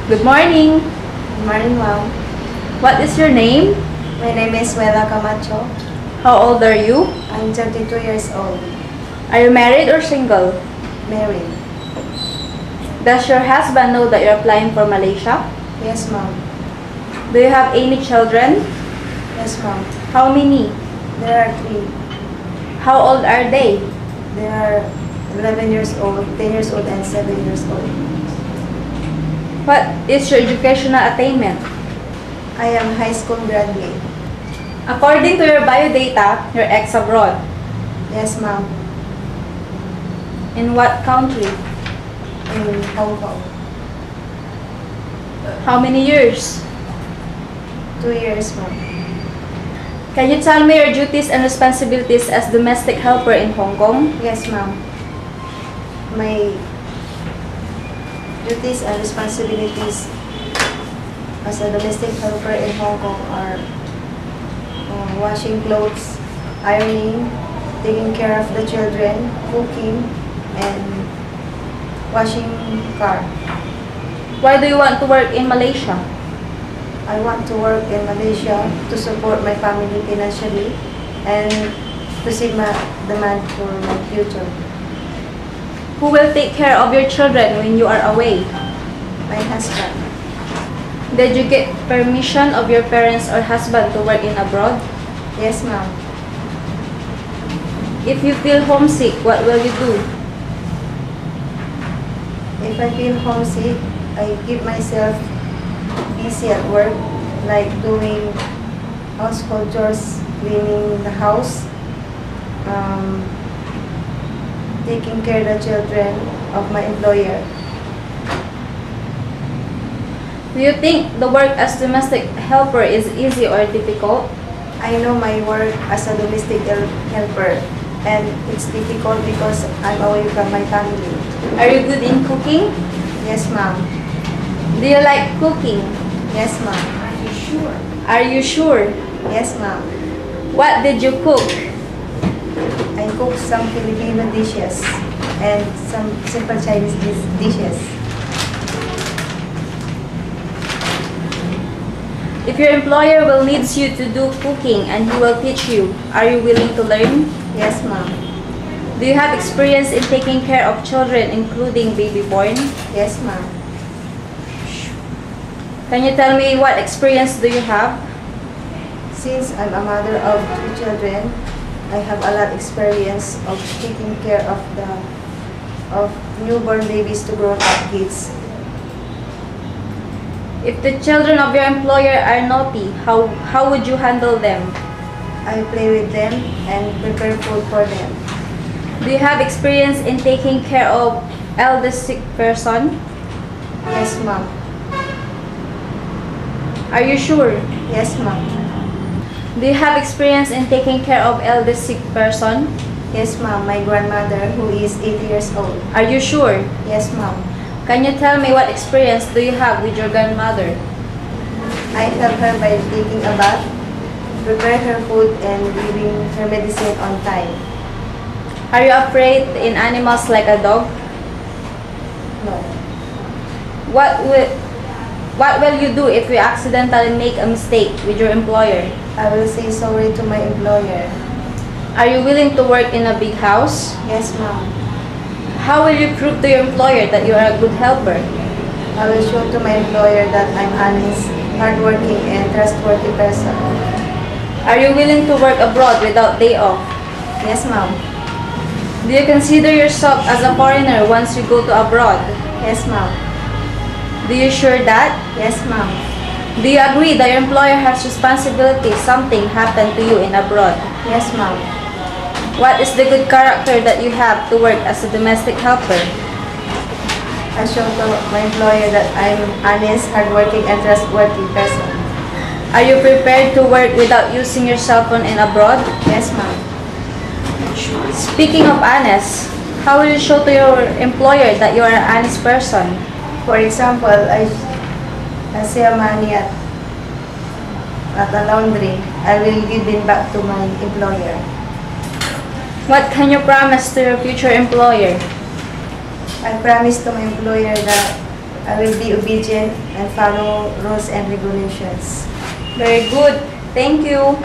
Good morning. Good morning, ma'am. What is your name? My name is Wella Camacho. How old are you? I'm 32 years old, Are you married or single? married. Does your husband know that you're applying for Malaysia? Yes, ma'am. Do you have any children? Yes, ma'am. How many? There are three. How old are they? They are 11 years old, 10 years old, and 7 years old. What is your educational attainment? I am high school graduate. According to your biodata, you're ex-abroad. Yes, ma'am. In what country? In Hong Kong. How many years? 2 years, ma'am. Can you tell me your duties and responsibilities as domestic helper in Hong Kong? Yes, ma'am. My duties and responsibilities as a domestic helper in Hong Kong are washing clothes, ironing, taking care of the children, cooking, and washing car. Why do you want to work in Malaysia? I want to work in Malaysia to support my family financially and to save the money for my future. Who will take care of your children when you are away? My husband. Did you get permission of your parents or husband to work in abroad? Yes, ma'am. If you feel homesick, what will you do? If I feel homesick, I keep myself busy at work, like doing household chores, cleaning the house, taking care of the children of my employer. Do you think the work as domestic helper is easy or difficult? I know my work as a domestic helper, and it's difficult because I'm away from my family. Are you good in cooking? Yes, ma'am. Do you like cooking? Yes, ma'am. Are you sure? Yes, ma'am. What did you cook? I cook some Filipino dishes and some simple Chinese dishes. If your employer will needs you to do cooking and he will teach you, are you willing to learn? Yes, ma'am. Do you have experience in taking care of children, including baby born? Yes, ma'am. Can you tell me what experience do you have? Since I'm a mother of 2 children, I have a lot of experience of taking care of newborn babies to grown up kids. If the children of your employer are naughty, how would you handle them? I play with them and prepare food for them. Do you have experience in taking care of elder sick person? Yes, ma'am. Are you sure? Yes, ma'am. Do you have experience in taking care of elder sick person? Yes, ma'am. My grandmother, who is 80 years old. Are you sure? Yes, ma'am. Can you tell me what experience do you have with your grandmother? I help her by taking a bath, prepare her food, and giving her medicine on time. Are you afraid in animals like a dog? No. What will you do if you accidentally make a mistake with your employer? I will say sorry to my employer. Are you willing to work in a big house? Yes, ma'am. How will you prove to your employer that you are a good helper? I will show to my employer that I'm honest, hardworking, and trustworthy person. Are you willing to work abroad without day off? Yes, ma'am. Do you consider yourself as a foreigner once you go to abroad? Yes, ma'am. Do you sure that? Yes, ma'am. Do you agree that your employer has responsibility if something happened to you in abroad? Yes, ma'am. What is the good character that you have to work as a domestic helper? I show to my employer that I'm honest, hardworking, and trustworthy person. Are you prepared to work without using your cell phone in abroad? Yes, ma'am. Speaking of honest, how will you show to your employer that you are an honest person? For example, I sell money at a laundry. I will give it back to my employer. What can you promise to your future employer? I promise to my employer that I will be obedient and follow rules and regulations. Very good. Thank you.